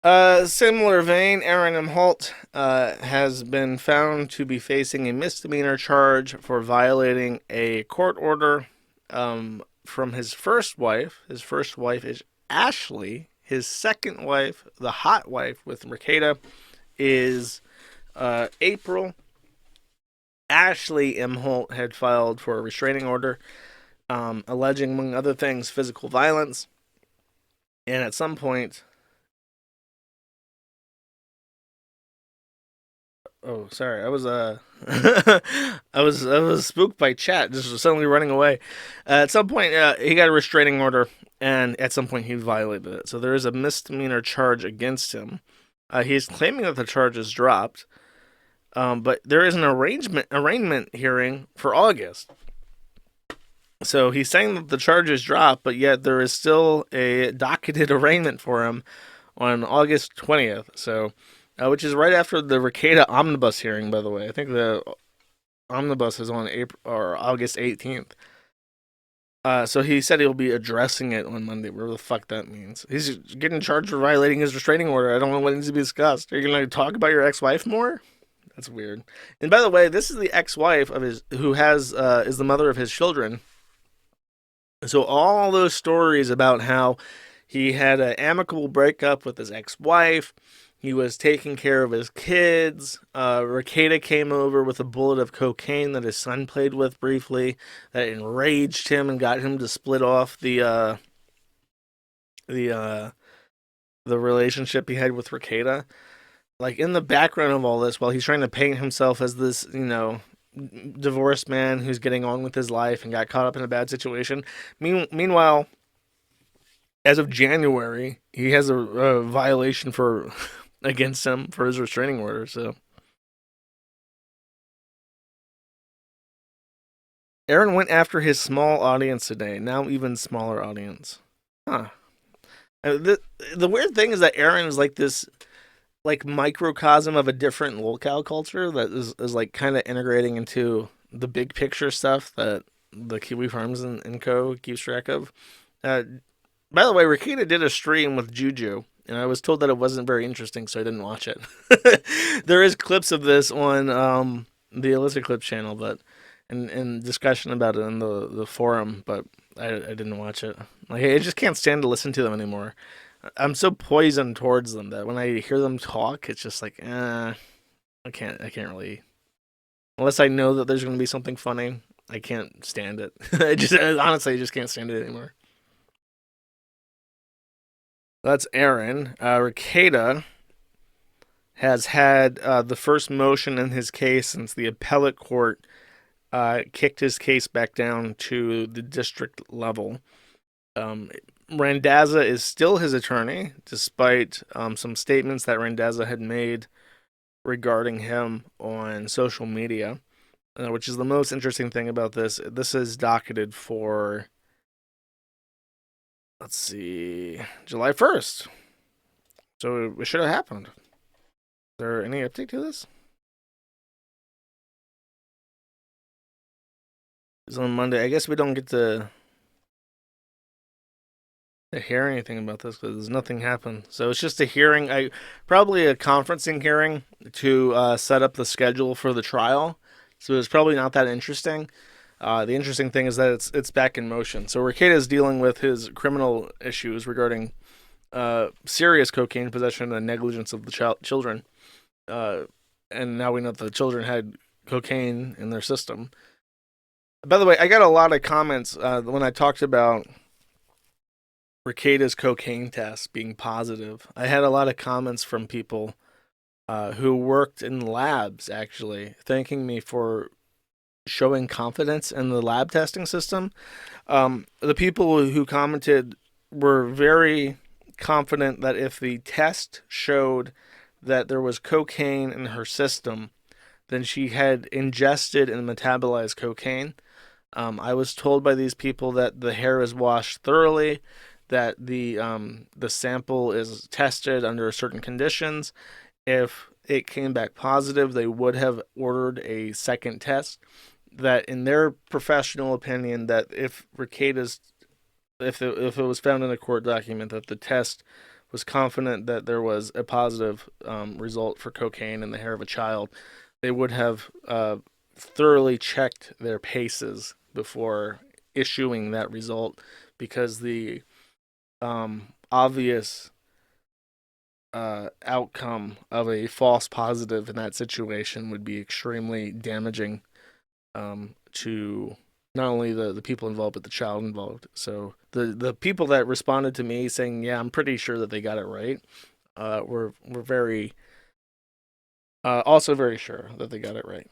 Similar vein, Aaron Imholte has been found to be facing a misdemeanor charge for violating a court order from his first wife. His first wife is Ashley. His second wife, the hot wife with Rekieta, is April. Ashley Imholte had filed for a restraining order, alleging, among other things, physical violence. And at some point, oh, sorry. I was I was spooked by chat, just suddenly running away. At some point, he got a restraining order, and at some point he violated it. So there is a misdemeanor charge against him. He's claiming that the charge is dropped, but there is an arraignment hearing for August. So he's saying that the charge is dropped, but yet there is still a docketed arraignment for him on August 20th. So, which is right after the Rekieta omnibus hearing, by the way. I think the omnibus is on April or August 18th. So he said he'll be addressing it on Monday, whatever the fuck that means. He's getting charged for violating his restraining order. I don't know what needs to be discussed. Are you going to talk about your ex-wife more? That's weird. And by the way, this is the ex-wife of his who has is the mother of his children. So all those stories about how he had an amicable breakup with his ex-wife, he was taking care of his kids. Rekieta came over with a bullet of cocaine that his son played with briefly, that enraged him and got him to split off the uh, the relationship he had with Rekieta. Like in the background of all this, while he's trying to paint himself as this, divorced man who's getting on with his life and got caught up in a bad situation. Meanwhile, as of January, he has a violation for against him for his restraining order. So Aaron went after his small audience today. Now even smaller audience. Huh. The weird thing is that Aaron is like this like microcosm of a different locale culture that is like kind of integrating into the big picture stuff that the Kiwi Farms and Co. keeps track of. Uh, by the way, Rekieta did a stream with Juju, and I was told that it wasn't very interesting, so I didn't watch it. There is clips of this on the Illicit Clips channel, but and discussion about it in the forum, but I didn't watch it. Like I just can't stand to listen to them anymore. I'm so poisoned towards them that when I hear them talk, it's just like, I can't really, unless I know that there's going to be something funny. I can't stand it. Honestly, I just can't stand it anymore. That's Aaron. Rekieta has had the first motion in his case since the appellate court kicked his case back down to the district level. Um, Randazza is still his attorney, despite some statements that Randazza had made regarding him on social media, which is the most interesting thing about this. This is docketed for, let's see, July 1st. So it should have happened. Is there any update to this? It's on Monday. I guess we don't get to hear anything about this because nothing happened. So it's just a hearing. Probably a conferencing hearing to set up the schedule for the trial. So it's probably not that interesting. The interesting thing is that it's back in motion. So Rekieta is dealing with his criminal issues regarding serious cocaine possession and negligence of the children. Uh, and now we know that the children had cocaine in their system. By the way, I got a lot of comments when I talked about Rekieta's cocaine test being positive. I had a lot of comments from people who worked in labs actually thanking me for showing confidence in the lab testing system. The people who commented were very confident that if the test showed that there was cocaine in her system, then she had ingested and metabolized cocaine. I was told by these people that the hair is washed thoroughly, that the sample is tested under certain conditions. If it came back positive, they would have ordered a second test. That, in their professional opinion, that if Rekieta's if it was found in a court document that the test was confident that there was a positive result for cocaine in the hair of a child, they would have thoroughly checked their paces before issuing that result, because the obvious outcome of a false positive in that situation would be extremely damaging to not only the people involved but the child involved. So the people that responded to me saying, "Yeah, I'm pretty sure that they got it right," were very also very sure that they got it right.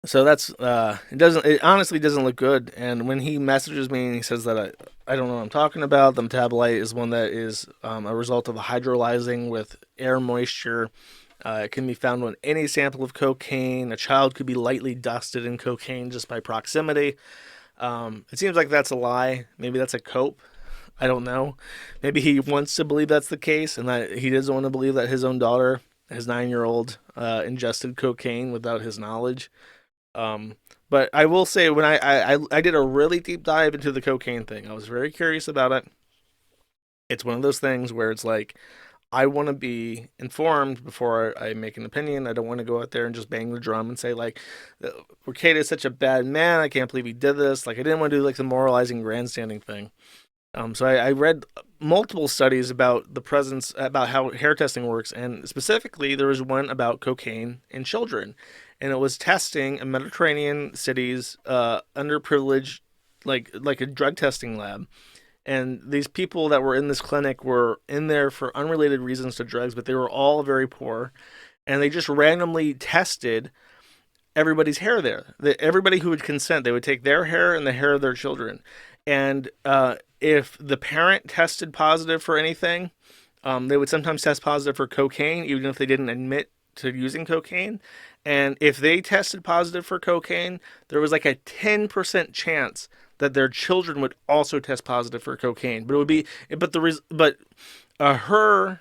So that's it honestly doesn't look good. And when he messages me and he says that I don't know what I'm talking about, the metabolite is one that is a result of hydrolyzing with air moisture. It can be found on any sample of cocaine. A child could be lightly dusted in cocaine just by proximity. It seems like that's a lie. Maybe that's a cope. I don't know. Maybe he wants to believe that's the case, and that he doesn't want to believe that his own daughter, his 9-year old, ingested cocaine without his knowledge. Um, but I will say, when I did a really deep dive into the cocaine thing, I was very curious about it. It's one of those things where it's like, I want to be informed before I make an opinion. I don't want to go out there and just bang the drum and say, like, Rekieta is such a bad man. I can't believe he did this. Like, I didn't want to do like the moralizing grandstanding thing. So I read multiple studies about the presence, about how hair testing works, and specifically there was one about cocaine in children, and it was testing in Mediterranean cities, underprivileged, like a drug testing lab. And these people that were in this clinic were in there for unrelated reasons to drugs, but they were all very poor, and they just randomly tested everybody's hair there. Everybody who would consent, they would take their hair and the hair of their children. And if the parent tested positive for anything, they would sometimes test positive for cocaine, even if they didn't admit to using cocaine. And if they tested positive for cocaine, there was like a 10% chance that their children would also test positive for cocaine. But it would be, but her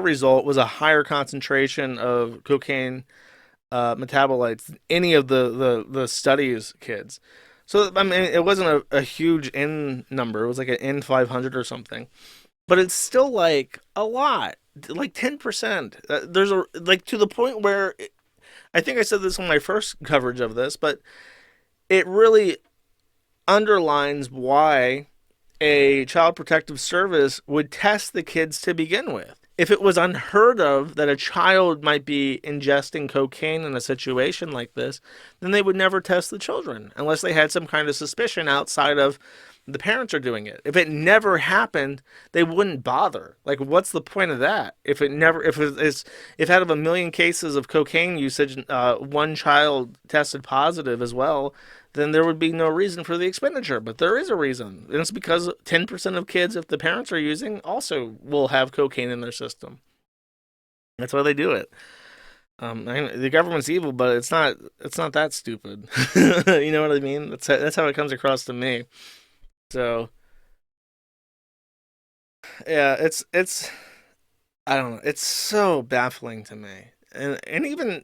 result was a higher concentration of cocaine metabolites than any of the studies kids. So I mean, it wasn't a huge N number. It was like an N 500 or something, but it's still like a lot, like 10%. There's a like to the point where I think I said this on my first coverage of this, but it really underlines why a child protective service would test the kids to begin with. If it was unheard of that a child might be ingesting cocaine in a situation like this, then they would never test the children unless they had some kind of suspicion outside of the parents are doing it. If it never happened, they wouldn't bother. Like, what's the point of that? If out of a million cases of cocaine usage, one child tested positive as well, then there would be no reason for the expenditure. But there is a reason. And it's because 10% of kids, if the parents are using, also will have cocaine in their system. That's why they do it. The government's evil, but it's not. It's not that stupid. You know what I mean? That's how it comes across to me. So yeah, it's I don't know. It's so baffling to me, and even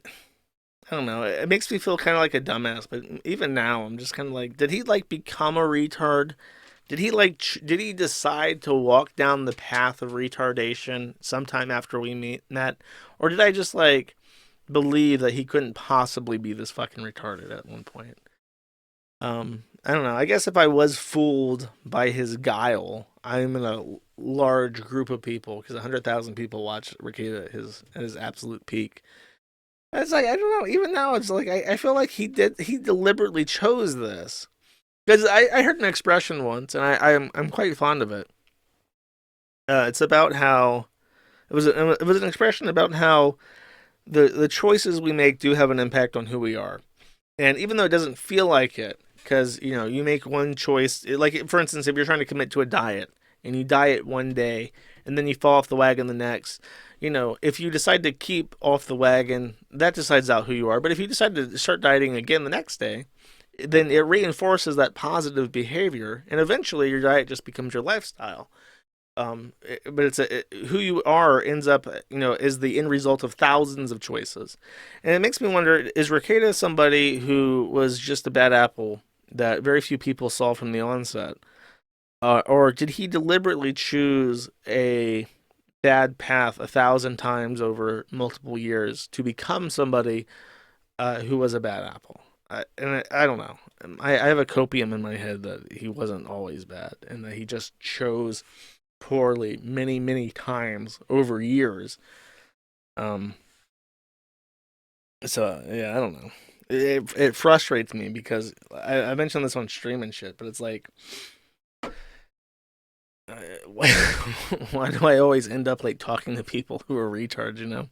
I don't know. It makes me feel kind of like a dumbass. But even now, I'm just kind of like, did he like become a retard? Did he decide to walk down the path of retardation sometime after met, or did I just like believe that he couldn't possibly be this fucking retarded at one point? I don't know. I guess if I was fooled by his guile, I'm in a large group of people because 100,000 people watch Rekieta at his absolute peak. It's like, I don't know. Even now, it's like I feel like he deliberately chose this, because I heard an expression once, and I'm quite fond of it. It's about how it was an expression about how the choices we make do have an impact on who we are. And even though it doesn't feel like it, because you make one choice, like for instance, if you're trying to commit to a diet and you diet one day and then you fall off the wagon the next, if you decide to keep off the wagon, that decides out who you are. But if you decide to start dieting again the next day, then it reinforces that positive behavior, and eventually your diet just becomes your lifestyle. But who you are ends up, is the end result of thousands of choices. And it makes me wonder, is Rekieta somebody who was just a bad apple that very few people saw from the onset? Or did he deliberately choose a bad path 1,000 times over multiple years to become somebody who was a bad apple? I don't know. I have a copium in my head that he wasn't always bad and that he just chose poorly many, many times over years. Um, so yeah, I don't know. It frustrates me because I mentioned this on stream and shit, but it's like, why, why do I always end up like talking to people who are retards? You know?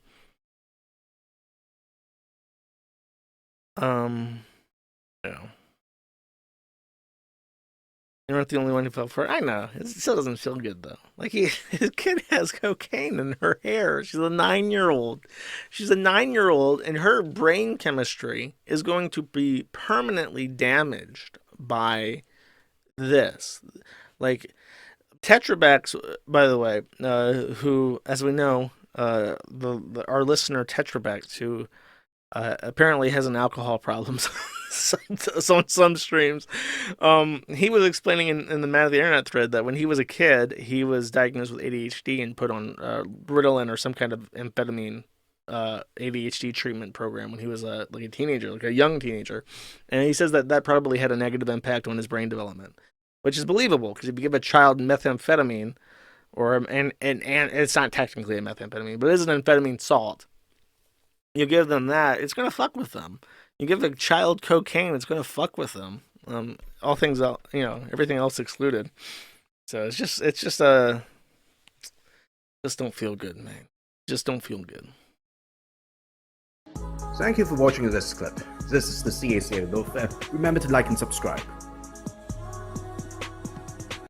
Um, yeah. You're not the only one who fell for it. I know. It still doesn't feel good though. Like his kid has cocaine in her hair. She's a 9 year old. She's a 9 year old, and her brain chemistry is going to be permanently damaged by this. Like Tetrabacks, by the way, who, as we know, our listener Tetrabacks, who apparently has an alcohol problem on some streams. He was explaining in the Man of the Internet thread that when he was a kid, he was diagnosed with ADHD and put on Ritalin or some kind of amphetamine ADHD treatment program when he was like a teenager, like a young teenager. And he says that that probably had a negative impact on his brain development, which is believable because if you give a child methamphetamine, or and it's not technically a methamphetamine, but it is an amphetamine salt, you give them that, it's gonna fuck with them. You give a child cocaine, it's gonna fuck with them. All things, everything else excluded. So just don't feel good, man. Just don't feel good. Thank you for watching this clip. This is the CACA. Remember to like and subscribe.